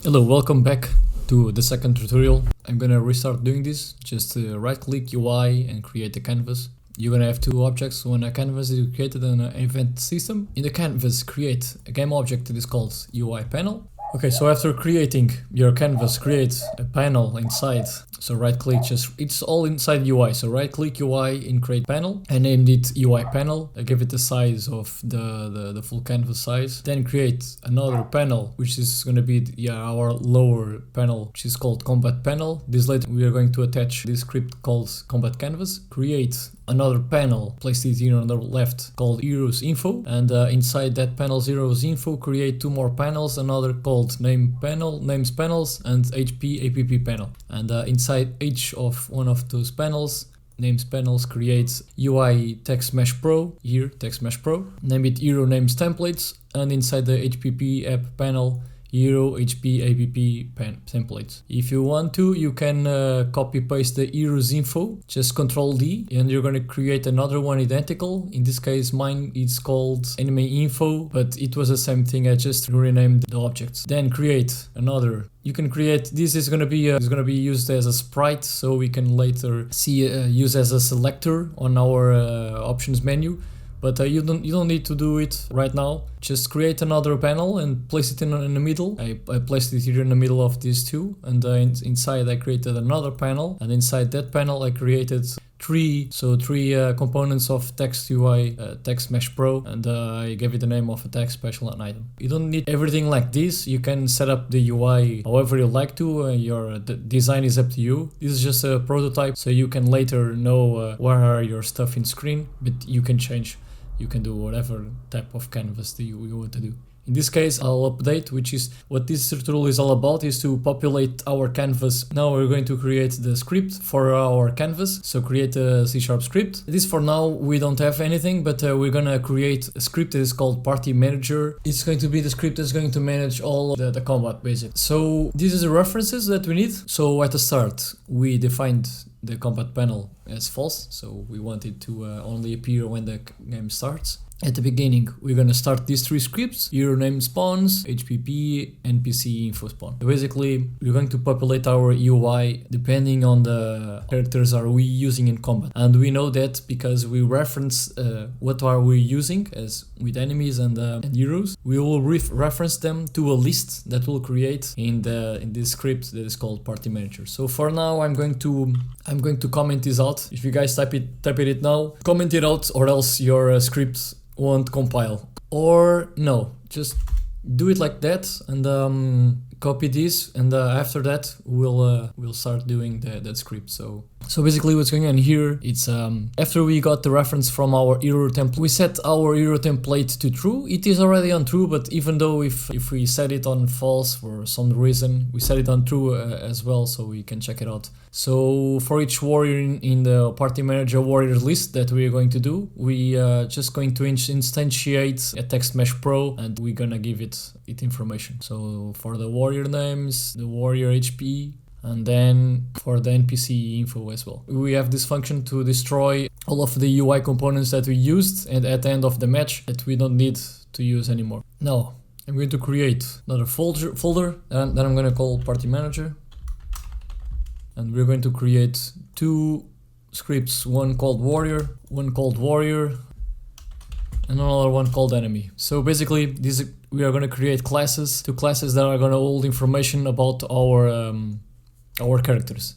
Hello, welcome back to the second tutorial. I'm gonna restart doing this. Just right click UI and create a canvas. You're gonna have two objects. When a canvas is created in an event system. In the canvas, create a game object that is called UI panel. Okay, so after creating your canvas, create a panel inside. So right click, it's all inside UI. So right click UI and create panel. I named it UI panel. I give it the size of the full canvas size. Then create another panel, which is going to be our lower panel, which is called combat panel. This later we are going to attach this script called combat canvas. Create another panel, place it here on the left, called heroes info, and inside that panel heroes info create two more panels, another called names panels and HP app panel, and inside each of one of those panels, names panels, creates UI text mesh pro, here text mesh pro, name it hero names templates, and inside the HPP app panel, hero HP app templates. If you want to, you can copy paste the heroes info, just Control D, and you're gonna create another one identical. In this case, mine is called enemy info, but it was the same thing. I just renamed the objects. Then create another. You can create. This is gonna be used as a sprite, so we can later see use as a selector on our options menu. But you don't need to do it right now. Just create another panel and place it in the middle. I placed it here in the middle of these two, and inside I created another panel, and inside that panel I created three components of text UI text mesh pro, and I gave it the name of a text special and item. You don't need everything like this. You can set up the UI however you like to. Your design is up to you. This is just a prototype, so you can later know where are your stuff in screen, but you can change. You can do whatever type of canvas that you want to do. In this case, I'll update, which is what this tutorial is all about, is to populate our canvas. Now we're going to create the script for our canvas. So create a C# script. This for now, we don't have anything, but we're gonna create a script that is called party manager. It's going to be the script that's going to manage all of the combat basically. So this is the references that we need. So at the start, we defined the combat panel as false, so we want it to only appear when the game starts. At the beginning, we're gonna start these three scripts: hero name spawns, HPP, NPC info spawn. Basically, we're going to populate our UI depending on the characters are we using in combat, and we know that because we reference what are we using as with enemies and heroes. We will reference them to a list that we'll create in this script that is called party manager. So for now, I'm going to comment this out. If you guys type it now, comment it out, or else your script won't compile. Or no, just do it like that and copy this, and after that we'll start doing that script. So basically what's going on here, it's after we got the reference from our hero template, we set our hero template to true. It is already on true, but even though if we set it on false for some reason, we set it on true as well, so we can check it out. So for each warrior in the party manager warrior list that we're going to do, we just going to instantiate a text mesh pro, and we're gonna give it information. So for the warrior names, the warrior HP, and then for the NPC info as well. We have this function to destroy all of the UI components that we used and at the end of the match that we don't need to use anymore. Now I'm going to create another folder and then I'm going to call party manager, and we're going to create two scripts, one called warrior, and another one called enemy. So basically we are going to create two classes that are going to hold information about our characters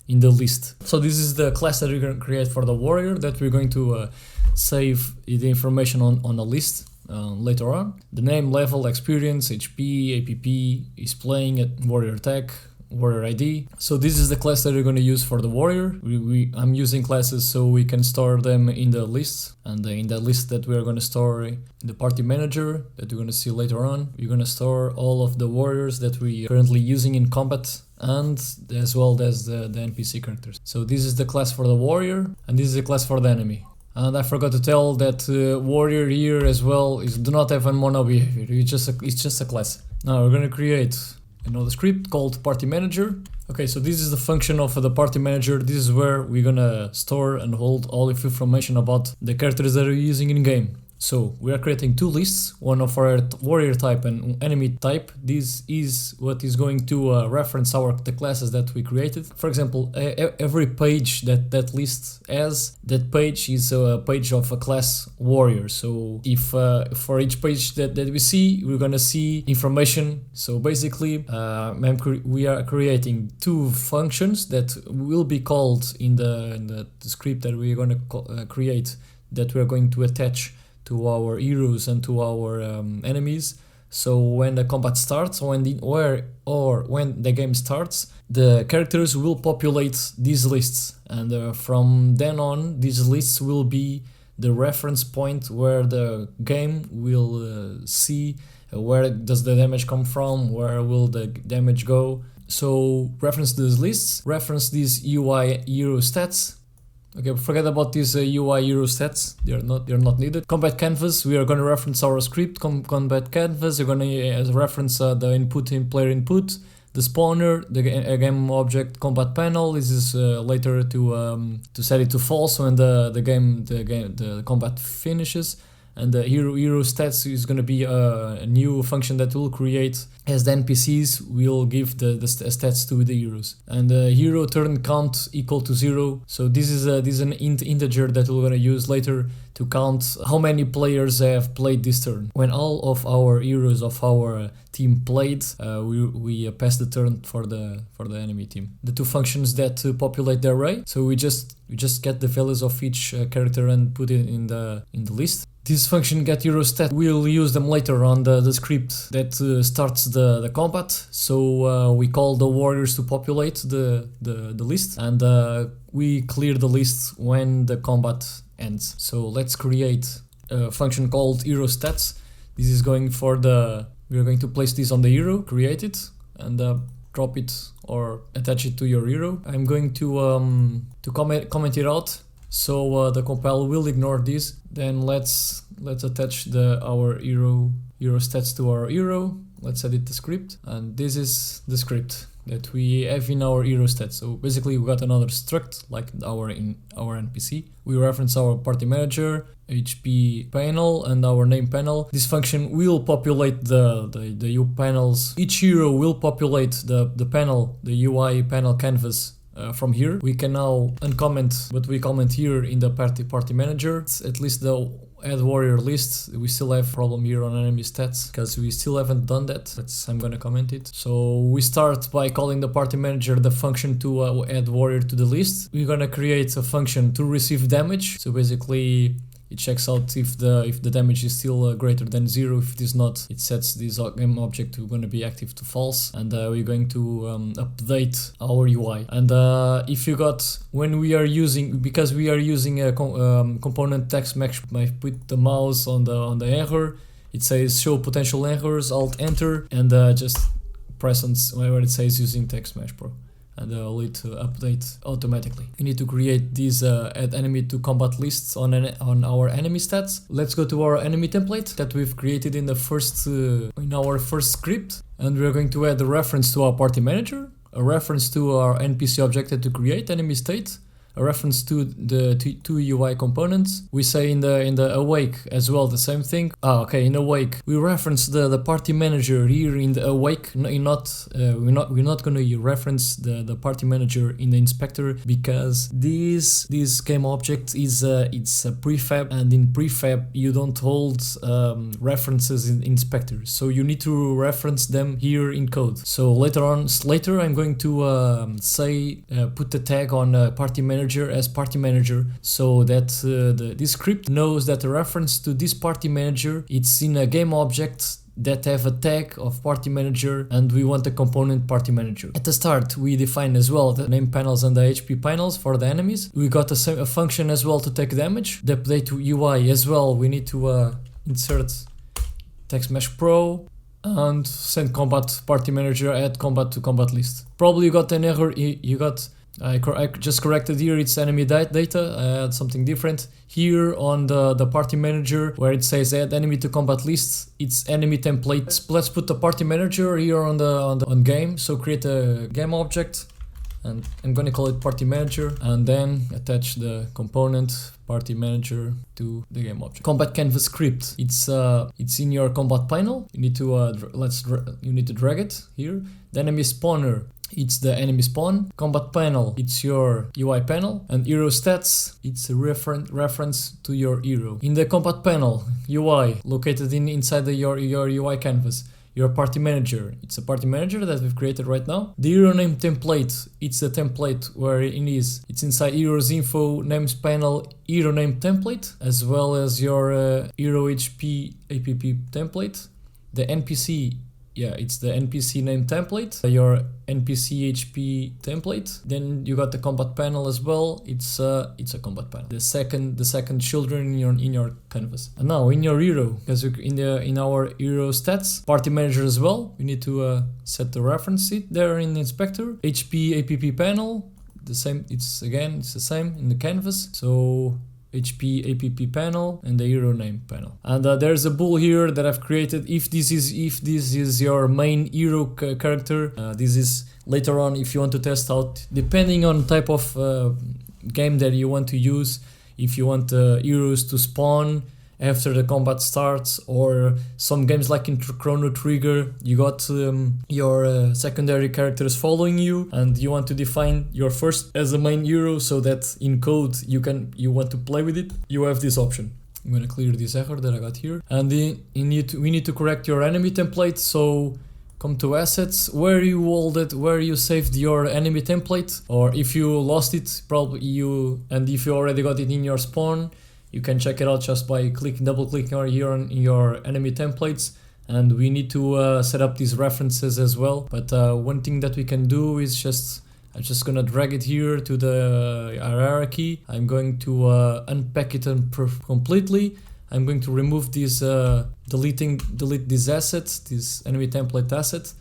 in the list. So this is the class that we're going to create for the warrior, that we're going to save the information on a list later on. The name, level, experience, HP, APP, is playing at warrior tag, warrior ID. So this is the class that we're going to use for the warrior. I'm using classes so we can store them in the list, and in the list that we are going to store in the party manager that we're going to see later on, we're going to store all of the warriors that we are currently using in combat, and as well as the NPC characters. So this is the class for the warrior, and this is the class for the enemy. And I forgot to tell that warrior here as well do not have a mono behavior. It's just a class. Now we're going to create another script called party manager. Okay, so this is the function of the party manager. This is where we're gonna store and hold all of information about the characters that are using in game. So we are creating two lists, one of our warrior type and enemy type. This is what is going to reference the classes that we created. For example, every page that list has, that page is a page of a class warrior. So if for each page that we see, we're gonna see information. So basically, we are creating two functions that will be called in the script that we're gonna create, that we're going to attach to our heroes and to our enemies. So when the combat starts, when the game starts, the characters will populate these lists, and from then on, these lists will be the reference point where the game will see where does the damage come from, where will the damage go. So reference these lists, reference these UI hero stats. Okay, forget about these UI hero stats. They're not needed. Combat canvas. We are going to reference our script. Combat canvas. We're going to reference the input in player input, the spawner, the game object combat panel. This is later to set it to false when the combat finishes. And the hero stats is going to be a new function that will create as the NPCs will give the stats to the heroes. And the hero turn count equal to 0. So this is an integer that we're going to use later to count how many players have played this turn. When all of our heroes of our team played, we pass the turn for the enemy team. The two functions that populate the array. So we just get the values of each character and put it in the list. This function get hero stat, we'll use them later on the script that starts the combat. So we call the warriors to populate the list, and we clear the list when the combat ends. So let's create a function called hero stats. This is going for we are going to place this on the hero, create it, and drop it or attach it to your hero. I'm going to comment it out. So the compile will ignore this. Then let's attach our hero stats to our hero. Let's edit the script, and this is the script that we have in our hero stats. So basically we got another struct like our NPC. We reference our party manager, HP panel, and our name panel. This function will populate the U panels. Each hero will populate the panel, the UI panel canvas. From here, we can now uncomment what we comment here in the party manager. It's at least the add warrior list. We still have problem here on enemy stats because we still haven't done that. I'm gonna comment it. So we start by calling the party manager the function to add warrior to the list. We're gonna create a function to receive damage. So basically, it checks out if the damage is still greater than 0. If it is not, it sets this game object to going to be active to false, and we're going to update our UI. And if you got, when we are using, because we are using a component text match, I put the mouse on the error. It says show potential errors, Alt Enter, and just press on wherever it says using text mesh pro. And I'll need to update automatically. We need to create these add enemy to combat lists on our enemy stats. Let's go to our enemy template that we've created in our first script, and we're going to add a reference to our party manager, a reference to our NPC object to create enemy state, a reference to the two UI components. We say in the awake as well the same thing. In awake we reference the party manager here in the awake. We're not going to reference the party manager in the inspector, because this game object is it's a prefab, and in prefab you don't hold references in inspectors, so you need to reference them here in code. So later I'm going to put the tag on party manager as party manager, so that this script knows that the reference to this party manager, it's in a game object that have a tag of party manager, and we want a component party manager. At the start we define as well the name panels and the HP panels for the enemies. We got a function as well to take damage. The update to UI as well, we need to insert text mesh pro and send combat party manager, add combat to combat list. Probably you got an error. I just corrected here, it's enemy data. I had something different here on the party manager where it says add enemy to combat lists. It's enemy template. Let's put the party manager here on game. So create a game object, and I'm gonna call it party manager, and then attach the component party manager to the game object. Combat canvas script. It's in your combat panel. You need to drag it here. The enemy spawner. It's the enemy spawn. Combat panel, it's your UI panel. And hero stats, it's a reference to your hero. In the combat panel, UI, located inside your UI canvas. Your party manager, it's a party manager that we've created right now. The hero name template, it's a template where it is. It's inside heroes info, names panel, hero name template, as well as your hero HP app template. The NPC, it's the NPC name template, your NPC HP template. Then you got the combat panel as well. It's a combat panel. The second children in your canvas. And now in your hero, because in our hero stats, party manager as well. We need to set the reference seat there in the inspector. HP app panel, the same. It's the same in the canvas. So HP app panel and the hero name panel. And there's a bool here that I've created. If this is your main hero character, this is later on if you want to test out, depending on type of game that you want to use. If you want heroes to spawn after the combat starts, or some games like in Chrono Trigger, you got your secondary characters following you, and you want to define your first as a main hero so that in code you want to play with it. You have this option. I'm gonna clear this error that I got here, and we need to correct your enemy template. So come to assets, where you saved your enemy template, or if you lost it, and if you already got it in your spawn, you can check it out just by double clicking here on your enemy templates. And we need to set up these references as well. But one thing that we can do is I'm just gonna drag it here to the hierarchy. I'm going to unpack it completely. I'm going to remove this, delete this asset, this enemy template asset.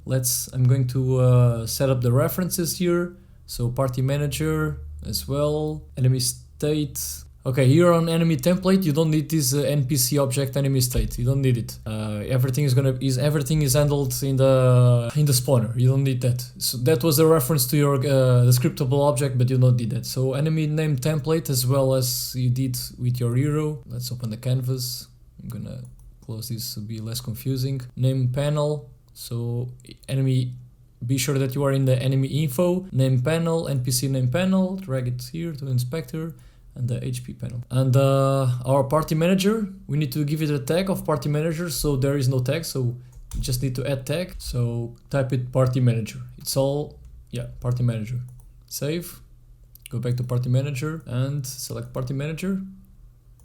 I'm going to set up the references here. So party manager as well, enemy state. Okay, here on enemy template, you don't need this NPC object enemy state. You don't need it. Everything is handled in the spawner. You don't need that. So that was a reference to your the scriptable object, but you don't need that. So enemy name template as well as you did with your hero. Let's open the canvas. I'm gonna close this to be less confusing. Name panel. So enemy. Be sure that you are in the enemy info. Name panel, NPC name panel. Drag it here to inspector. And the HP panel. And our party manager, we need to give it a tag of party manager, so there is no tag, so you just need to add tag. So type it party manager. It's all, party manager. Save, go back to party manager and select party manager.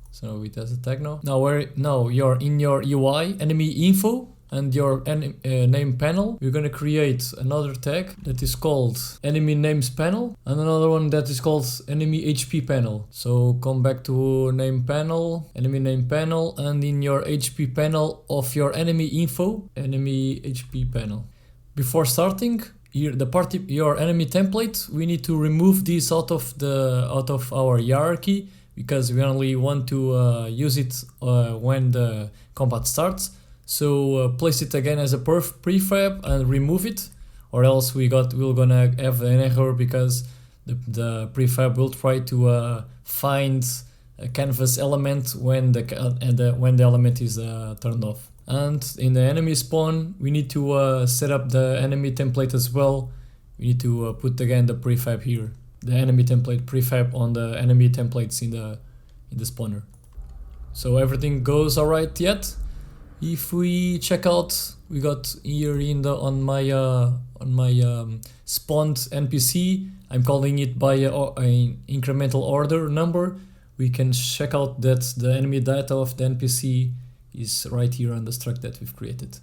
So it has a tag now. Now you're in your UI, enemy info, and your name panel. We're gonna create another tag that is called enemy names panel, and another one that is called enemy HP panel. So come back to name panel, enemy name panel, and in your HP panel of your enemy info, enemy HP panel. Before starting here, your enemy template, we need to remove this out of our hierarchy, because we only want to use it when the combat starts. So place it again as a prefab and remove it, or else we're gonna have an error, because the prefab will try to find a canvas element when the element is turned off. And in the enemy spawn, we need to set up the enemy template as well. We need to put again the prefab here, the enemy template prefab on the enemy templates in the spawner. So everything goes alright yet. If we check out, we got here on my spawned NPC, I'm calling it by an incremental order number. We can check out that the enemy data of the NPC is right here on the struct that we've created.